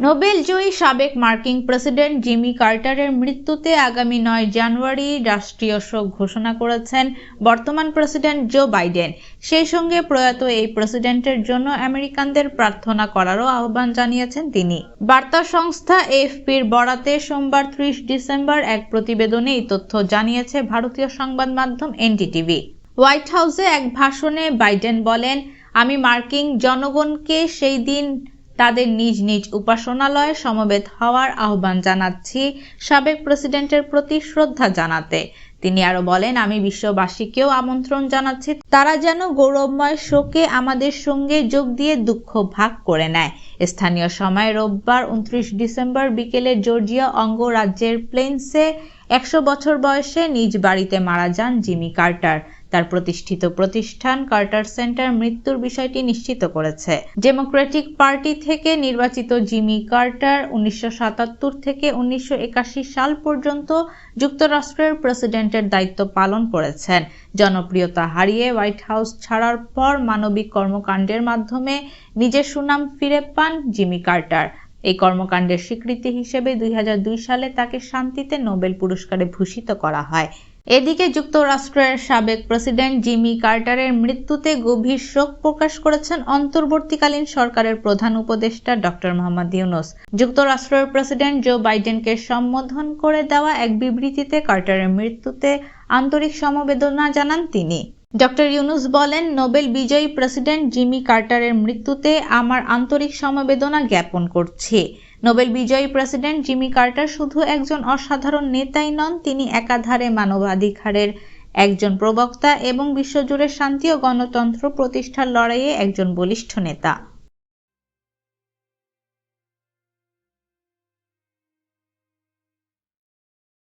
Nobel জয়ী সাবেক মার্কিন president Jimmy কার্টারের মৃত্যুতে আগামী 9 জানুয়ারি রাষ্ট্রীয় শোক ঘোষণা করেছেন বর্তমান প্রেসিডেন্ট জো বাইডেন। সেই সঙ্গে প্রয়াত এই প্রেসিডেন্টের জন্য আমেরিকানদের প্রার্থনা করারও আহ্বান জানিয়েছেন তিনি। বার্তা সংস্থা এএফপির বরাতে সোমবার 30 ডিসেম্বর এক প্রতিবেদনে এই তথ্য জানিয়েছে ভারতীয় সংবাদ মাধ্যম এনডিটিভি। হোয়াইট হাউসে এক ভাষণে বাইডেন বলেন, আমি মার্কিন জনগণকে সেই দিন তাদের নিজ নিজ উপাসনালয়ে সমবেত হওয়ার আহ্বান জানাচ্ছি, সাবেক প্রেসিডেন্টের প্রতি শ্রদ্ধা জানাতে। তিনি আরো বলেন, আমি বিশ্ববাসীকেও আমন্ত্রণ জানাচ্ছি তারা যেন গৌরবময় শোকে আমাদের সঙ্গে যোগ দিয়ে দুঃখ ভাগ করে নেয়। স্থানীয় সময় রোববার 29 ডিসেম্বর বিকেলে জর্জিয়া অঙ্গরাজ্যের প্লেন্সে 100 বছর বয়সে নিজ বাড়িতে মারা যান জিমি কার্টার। তার প্রতিষ্ঠিত প্রতিষ্ঠান কার্টার সেন্টার মৃত্যুর বিষয়টি নিশ্চিত করেছে। ডেমোক্রেটিক পার্টি থেকে নির্বাচিত জিমি কার্টার 1977 থেকে 1981 সাল পর্যন্ত যুক্তরাষ্ট্রের প্রেসিডেন্টের দায়িত্ব পালন করেছেন। জনপ্রিয়তা হারিয়ে হোয়াইট হাউস ছাড়ার পর মানবিক কর্মকাণ্ডের মাধ্যমে নিজের সুনাম ফিরে পান জিমি কার্টার। এই কর্মকাণ্ডের স্বীকৃতি হিসেবে 2002 সালে তাকে শান্তিতে নোবেল পুরস্কারে ভূষিত করা হয়। এদিকে যুক্তরাষ্ট্রের সাবেক প্রেসিডেন্ট জিমি কার্টারের মৃত্যুতে গভীর শোক প্রকাশ করেছেন অন্তর্বর্তীকালীন সরকারের প্রধান উপদেষ্টা ডক্টর মোহাম্মদ ইউনূস। যুক্তরাষ্ট্রের প্রেসিডেন্ট জো বাইডেনকে সম্বোধন করে দেওয়া এক বিবৃতিতে কার্টারের মৃত্যুতে আন্তরিক সমবেদনা জানান তিনি। ডক্টর ইউনূস বলেন, নোবেল বিজয়ী প্রেসিডেন্ট জিমি কার্টারের মৃত্যুতে আমার আন্তরিক সমবেদনা জ্ঞাপন করছি। নোবেল বিজয়ী প্রেসিডেন্ট জিমি কার্টার শুধু একজন অসাধারণ নেতাই নন, তিনি একাধারে মানবাধিকারের একজন প্রবক্তা এবং বিশ্বজুড়ে শান্তি ও গণতন্ত্র প্রতিষ্ঠার লড়াইয়ে একজন বলিষ্ঠ নেতা।